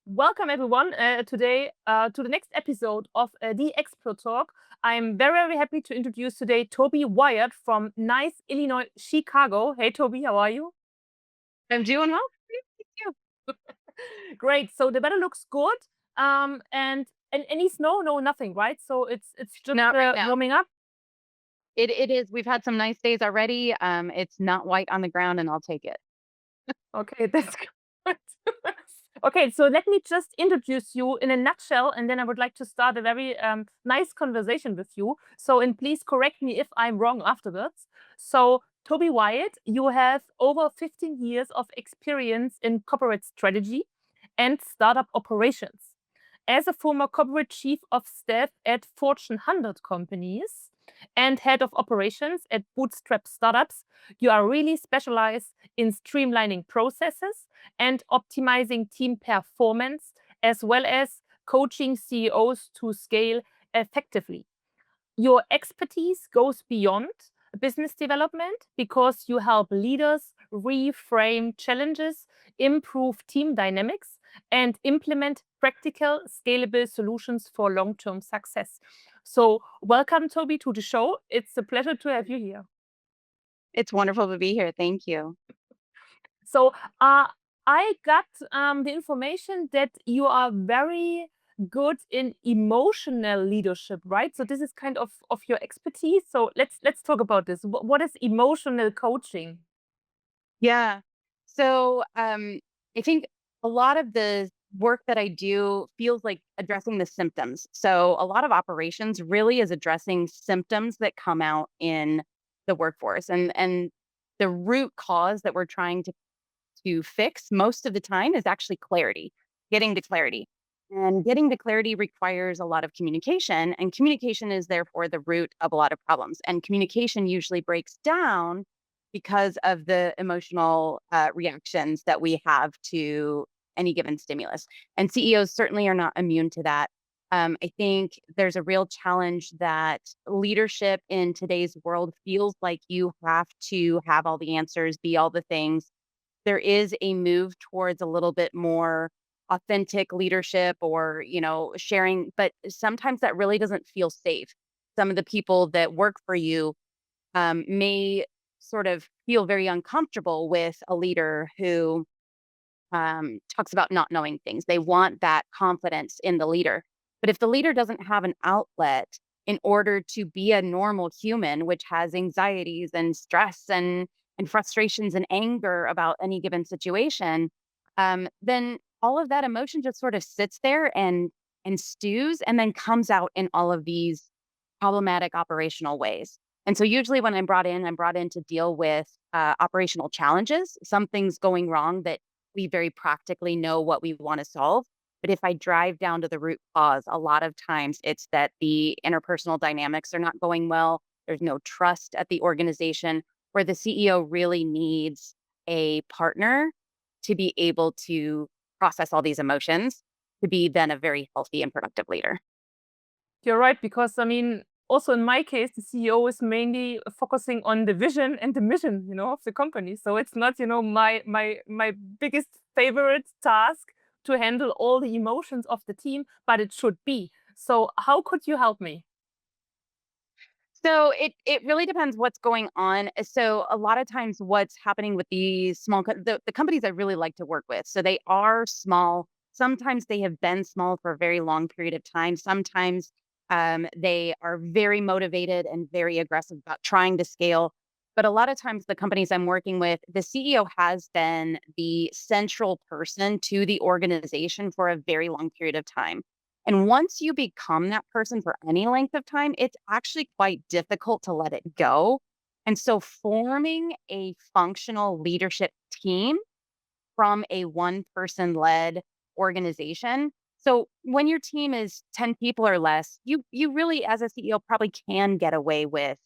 welcome everyone today to the next episode of the Expert Talk. I'm very happy to introduce today Tobey Wyatt from nice Illinois, Chicago. Hey Toby, how are you? I'm doing well. Thank you. Great. So the weather looks good. And any snow? No, nothing, right? So it's just Not right now. warming up. It is. We've had some nice days already. It's not white on the ground, and I'll take it. Okay, that's good. Okay, so let me just introduce you in a nutshell, and then I would like to start a very nice conversation with you. So, and please correct me if I'm wrong afterwards. So, Toby Wyatt, you have over 15 years of experience in corporate strategy and startup operations. As a former corporate chief of staff at Fortune 100 companies and head of operations at bootstrap startups, you are really specialized in streamlining processes and optimizing team performance, as well as coaching CEOs to scale effectively. Your expertise goes beyond business development because you help leaders reframe challenges, improve team dynamics, and implement practical, scalable solutions for long term success. So, welcome, Toby, to the show. It's a pleasure to have you here. It's wonderful to be here. Thank you. So I got the information that you are very good in emotional leadership, right? So this is kind of your expertise. So let's talk about this. What is emotional coaching? Yeah. So, I think a lot of the work that I do feels like addressing the symptoms. So, a lot of operations really is addressing symptoms that come out in the workforce, and the root cause that we're trying to fix most of the time is actually clarity, getting to clarity. And getting to clarity requires a lot of communication, and communication is therefore the root of a lot of problems. And communication usually breaks down because of the emotional reactions that we have to any given stimulus. And CEOs certainly are not immune to that. I think there's a real challenge that leadership in today's world feels like you have to have all the answers, be all the things. There is a move towards a little bit more authentic leadership or, sharing, but sometimes that really doesn't feel safe. Some of the people that work for you may sort of feel very uncomfortable with a leader who talks about not knowing things. They want that confidence in the leader. But if the leader doesn't have an outlet in order to be a normal human, which has anxieties and stress and frustrations and anger about any given situation, then all of that emotion just sort of sits there and stews and then comes out in all of these problematic operational ways. And so usually when I'm brought in to deal with operational challenges, something's going wrong that we very practically know what we want to solve. But if I drive down to the root cause, a lot of times it's that the interpersonal dynamics are not going well. There's no trust at the organization where the CEO really needs a partner to be able to process all these emotions to be then a very healthy and productive leader. You're right, because I mean, also in my case, the CEO is mainly focusing on the vision and the mission, of the company. So it's not, my biggest favorite task to handle all the emotions of the team, but it should be. So how could you help me? So it really depends what's going on. So a lot of times what's happening with these the companies I really like to work with. So they are small. Sometimes they have been small for a very long period of time. Sometimes they are very motivated and very aggressive about trying to scale. But a lot of times the companies I'm working with, the CEO has been the central person to the organization for a very long period of time. And once you become that person for any length of time, it's actually quite difficult to let it go. And so forming a functional leadership team from a one person led organization. So when your team is 10 people or less, you really as a CEO probably can get away with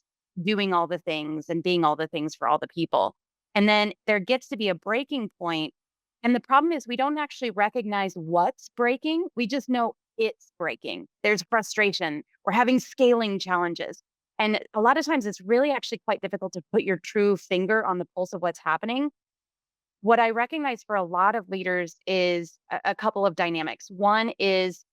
doing all the things and being all the things for all the people. And then there gets to be a breaking point. And the problem is we don't actually recognize what's breaking. We just know it's breaking. There's frustration. We're having scaling challenges. And a lot of times it's really actually quite difficult to put your true finger on the pulse of what's happening what I recognize for a lot of leaders is a couple of dynamics. One is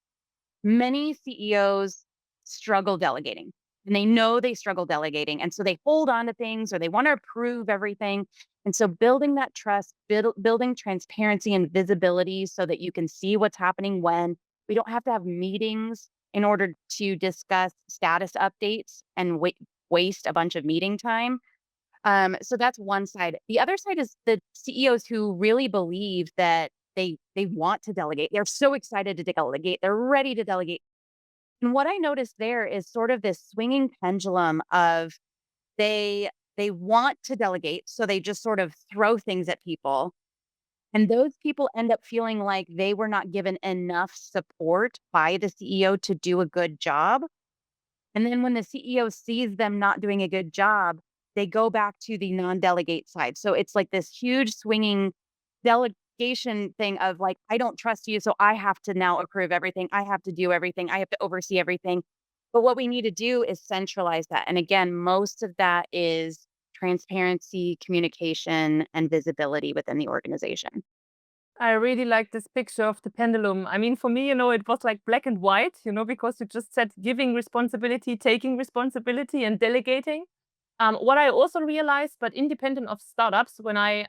many CEOs struggle delegating, and they know they struggle delegating. And so they hold on to things or they want to approve everything. And so building that trust, building transparency and visibility so that you can see what's happening when we don't have to have meetings in order to discuss status updates and waste a bunch of meeting time. So that's one side. The other side is the CEOs who really believe that they want to delegate. They're so excited to delegate. They're ready to delegate. And what I noticed there is sort of this swinging pendulum of they they want to delegate, so they just sort of throw things at people. And those people end up feeling like they were not given enough support by the CEO to do a good job. And then when the CEO sees them not doing a good job, they go back to the non-delegate side. So it's like this huge swinging delegation thing of like, I don't trust you, so I have to now approve everything. I have to do everything. I have to oversee everything. But what we need to do is centralize that. And again, most of that is transparency, communication, and visibility within the organization. I really like this picture of the pendulum. I mean, for me, it was like black and white, because you just said giving responsibility, taking responsibility, and delegating. What I also realized, but independent of startups, when I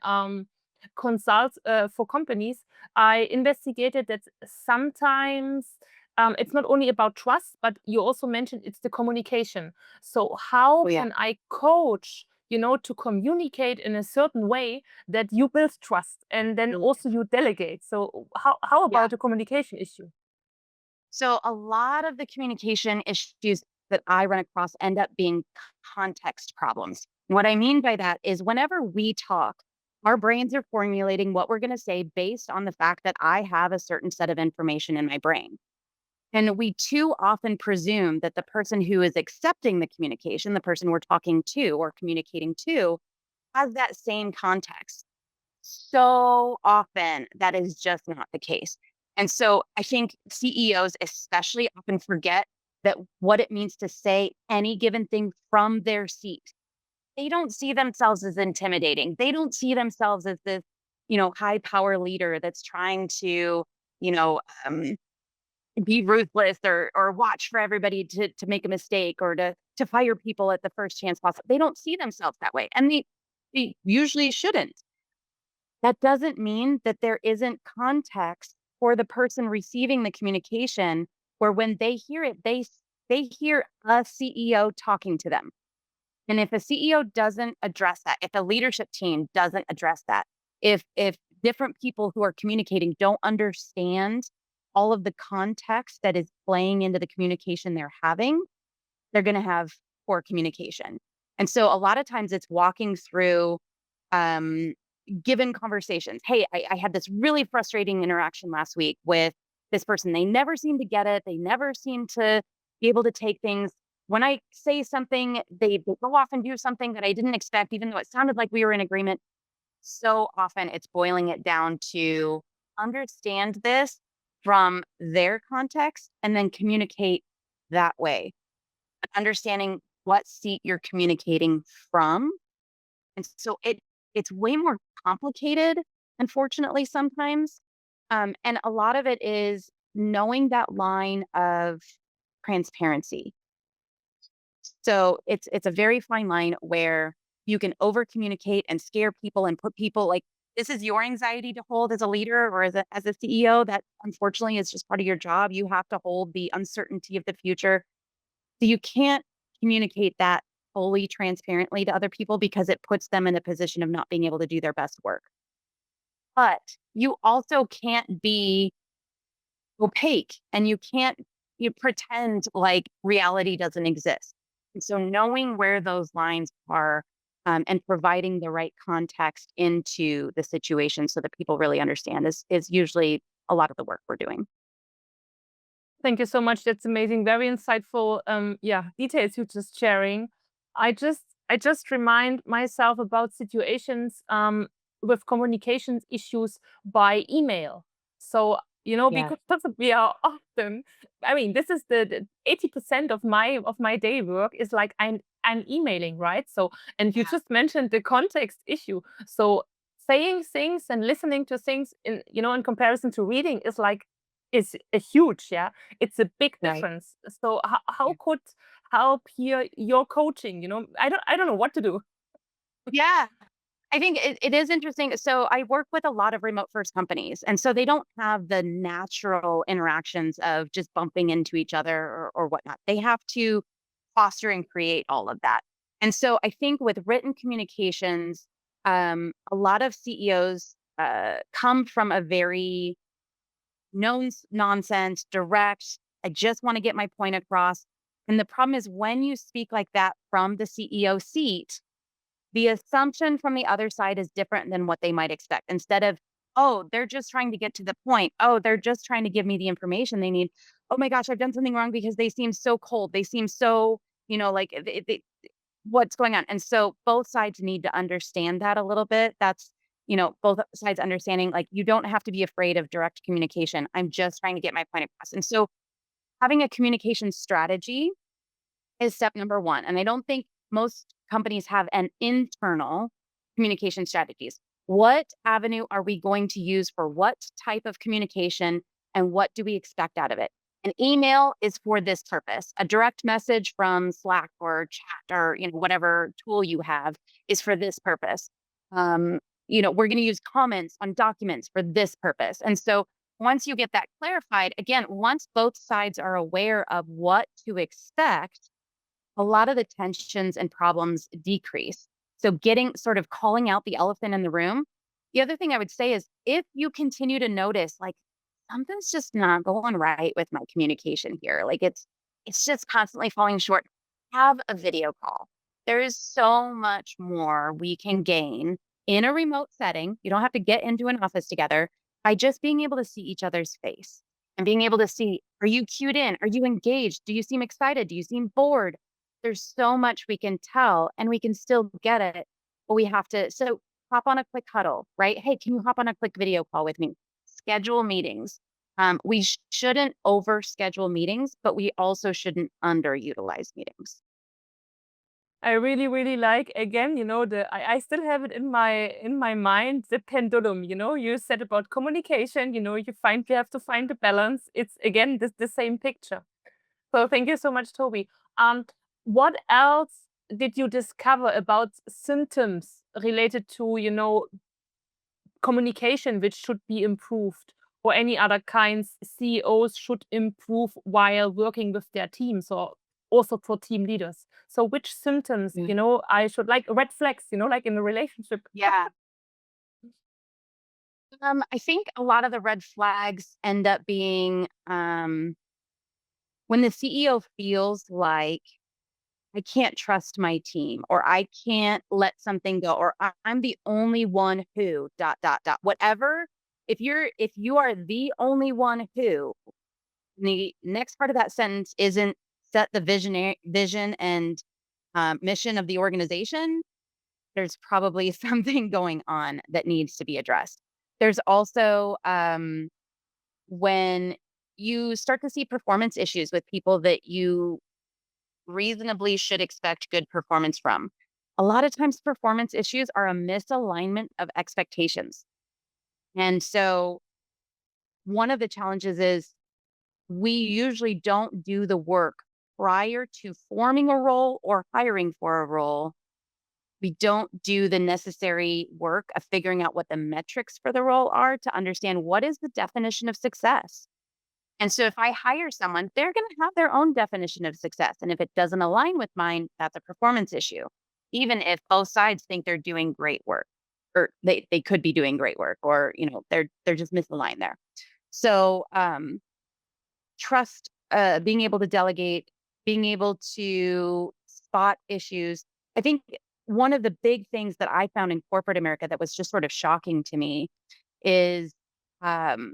consult for companies, I investigated that sometimes it's not only about trust, but you also mentioned it's the communication. So how Oh, yeah. can I coach, to communicate in a certain way that you build trust and then also you delegate? So how Yeah. about the communication issue? So a lot of the communication issues that I run across end up being context problems. What I mean by that is whenever we talk, our brains are formulating what we're going to say based on the fact that I have a certain set of information in my brain. And we too often presume that the person who is accepting the communication, the person we're talking to or communicating to, has that same context. So often that is just not the case. And so I think CEOs especially often forget that what it means to say any given thing from their seat. They don't see themselves as intimidating. They don't see themselves as this, high power leader that's trying to, you know, um, be ruthless or watch for everybody to make a mistake or to fire people at the first chance possible. They don't see themselves that way. And they usually shouldn't. That doesn't mean that there isn't context for the person receiving the communication where when they hear it, they hear a CEO talking to them. And if a CEO doesn't address that, if a leadership team doesn't address that, if different people who are communicating don't understand all of the context that is playing into the communication they're having, they're going to have poor communication. And so a lot of times it's walking through um, given conversations. Hey, I had this really frustrating interaction last week with this person. They never seem to get it. They never seem to be able to take things. When I say something, they go off and do something that I didn't expect, even though it sounded like we were in agreement. So often it's boiling it down to understand this from their context and then communicate that way, understanding what seat you're communicating from. And so it's way more complicated, unfortunately, sometimes. And a lot of it is knowing that line of transparency. So it's a very fine line where you can over communicate and scare people and put people like this is your anxiety to hold as a leader or as a CEO. That unfortunately is just part of your job. You have to hold the uncertainty of the future. So you can't communicate that fully transparently to other people because it puts them in a position of not being able to do their best work. But you also can't be opaque and you pretend like reality doesn't exist. And so knowing where those lines are and providing the right context into the situation so that people really understand is usually a lot of the work we're doing. Thank you so much. That's amazing. Very insightful, yeah, details you're just sharing. I just remind myself about situations with communications issues by email. So, Yeah. because we are often, I mean, this is the 80% of my day work is like I'm emailing, right? So, and you Yeah. just mentioned the context issue. So saying things and listening to things in, in comparison to reading is like, is a huge, yeah. It's a big Right. difference. So how Yeah. could help here your coaching? I don't know what to do. Yeah. I think it is interesting. So I work with a lot of remote first companies. And so they don't have the natural interactions of just bumping into each other or whatnot. They have to foster and create all of that. And so I think with written communications, a lot of CEOs come from a very nonsense, direct. I just want to get my point across. And the problem is when you speak like that from the CEO seat, the assumption from the other side is different than what they might expect. Instead of, oh, they're just trying to get to the point. Oh, they're just trying to give me the information they need. Oh my gosh, I've done something wrong because they seem so cold. They seem so, like what's going on. And so both sides need to understand that a little bit. That's, both sides understanding like you don't have to be afraid of direct communication. I'm just trying to get my point across. And so having a communication strategy is step number one. And I don't think most companies have an internal communication strategies. What avenue are we going to use for what type of communication and what do we expect out of it? An email is for this purpose. A direct message from Slack or chat or whatever tool you have is for this purpose. Um, we're going to use comments on documents for this purpose. And so once you get that clarified, again, once both sides are aware of what to expect, a lot of the tensions and problems decrease. So getting sort of calling out the elephant in the room. The other thing I would say is if you continue to notice like something's just not going right with my communication here, like it's just constantly falling short, have a video call. There is so much more we can gain in a remote setting. You don't have to get into an office together by just being able to see each other's face and being able to see, are you cued in? Are you engaged? Do you seem excited? Do you seem bored? There's so much we can tell and we can still get it, but we have to hop on a quick huddle, right? Hey, can you hop on a quick video call with me? Schedule meetings. We shouldn't over schedule meetings, but we also shouldn't underutilize meetings. I really, really like again, I still have it in my mind, the pendulum, you said about communication, you have to find the balance. It's again the same picture. So thank you so much, Toby. Um, what else did you discover about symptoms related to, communication which should be improved, or any other kinds CEOs should improve while working with their teams, or also for team leaders? So which symptoms, Mm. I should, like red flags, like in a relationship? Yeah. I think a lot of the red flags end up being when the CEO feels like I can't trust my team, or I can't let something go, or I'm the only one who dot dot dot whatever. If you are the only one who, the next part of that sentence isn't set the vision and mission of the organization. There's probably something going on that needs to be addressed. There's also when you start to see performance issues with people that you reasonably should expect good performance from. A lot of times, performance issues are a misalignment of expectations. And so, one of the challenges is we usually don't do the work prior to forming a role or hiring for a role. We don't do the necessary work of figuring out what the metrics for the role are to understand what is the definition of success. And so if I hire someone, they're going to have their own definition of success. And if it doesn't align with mine, that's a performance issue. Even if both sides think they're doing great work or they could be doing great work or, they're just misaligned there. So trust, being able to delegate, being able to spot issues. I think one of the big things that I found in corporate America that was just sort of shocking to me is um,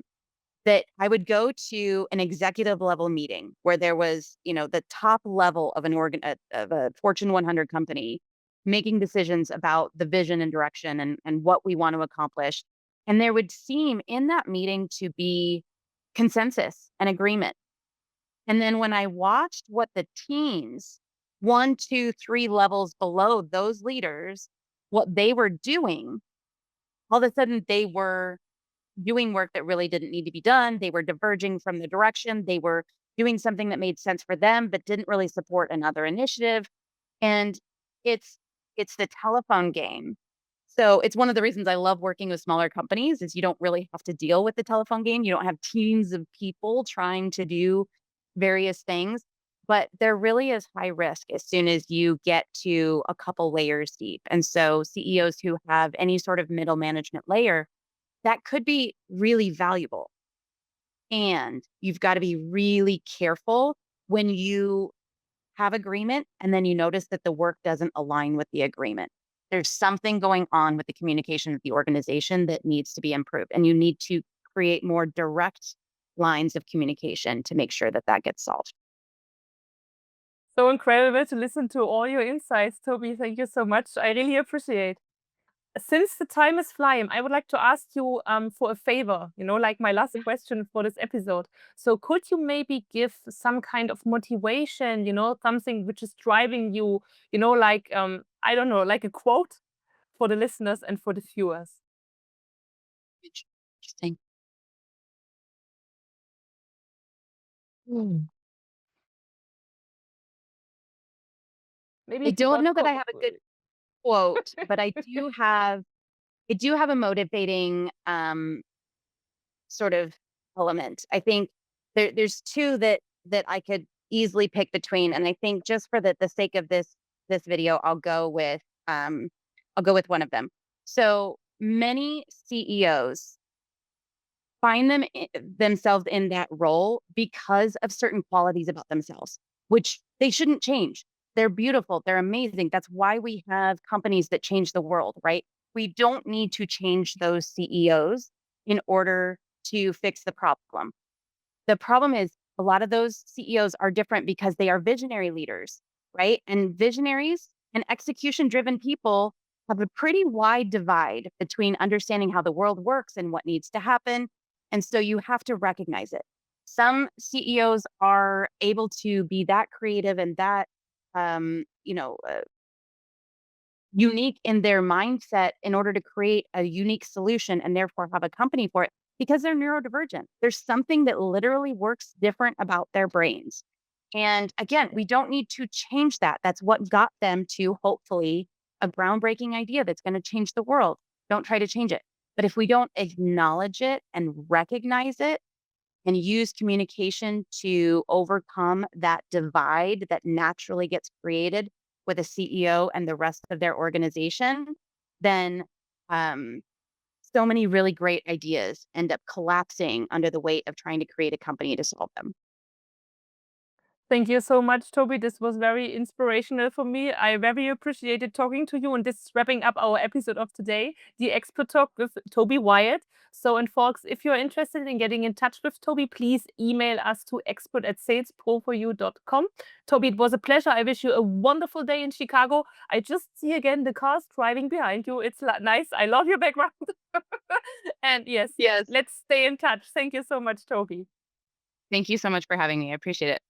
that I would go to an executive level meeting where there was, the top level of of a Fortune 100 company making decisions about the vision and direction and what we want to accomplish. And there would seem in that meeting to be consensus and agreement. And then when I watched what the teams, one, two, three levels below those leaders, what they were doing, all of a sudden they were doing work that really didn't need to be done. They were diverging from the direction. They were doing something that made sense for them, but didn't really support another initiative. And it's it's the telephone game. So it's one of the reasons I love working with smaller companies is you don't really have to deal with the telephone game. You don't have teams of people trying to do various things, but there really is high risk as soon as you get to a couple layers deep. And so CEOs who have any sort of middle management layer, that could be really valuable. And you've got to be really careful when you have agreement and then you notice that the work doesn't align with the agreement. There's something going on with the communication of the organization that needs to be improved. And you need to create more direct lines of communication to make sure that that gets solved. So incredible to listen to all your insights, Toby. Thank you so much. I really appreciate. Since the time is flying, I would like to ask you for a favor, like my last question for this episode. So, could you maybe give some kind of motivation, something which is driving you, like, I don't know, like a quote for the listeners and for the viewers? Interesting. Mm. Maybe I it's don't about know that I have a good quote, but I do have a motivating sort of element. I think there's two that I could easily pick between, and I think just for the sake of this video, I'll go with one of them. So many CEOs find themselves in that role because of certain qualities about themselves, which they shouldn't change. They're beautiful. They're amazing. That's why we have companies that change the world, right? We don't need to change those CEOs in order to fix the problem. The problem is a lot of those CEOs are different because they are visionary leaders, right? And visionaries and execution driven people have a pretty wide divide between understanding how the world works and what needs to happen. And so you have to recognize it. Some CEOs are able to be that creative and that, um, you know, uh, unique in their mindset in order to create a unique solution and therefore have a company for it because they're neurodivergent. There's something that literally works different about their brains. And again, we don't need to change that. That's what got them to hopefully a groundbreaking idea that's going to change the world. Don't try to change it. But if we don't acknowledge it and recognize it, and use communication to overcome that divide that naturally gets created with a CEO and the rest of their organization, then um, so many really great ideas end up collapsing under the weight of trying to create a company to solve them. Thank you so much, Toby. This was very inspirational for me. I very appreciated talking to you, and this is wrapping up our episode of today, the Expert Talk with Toby Wyatt. So, and folks, if you're interested in getting in touch with Toby, please email us to expert@salesproforyou.com. Toby, it was a pleasure. I wish you a wonderful day in Chicago. I just see again the cars driving behind you. It's nice. I love your background. And yes, Yes. let's stay in touch. Thank you so much, Toby. Thank you so much for having me. I appreciate it.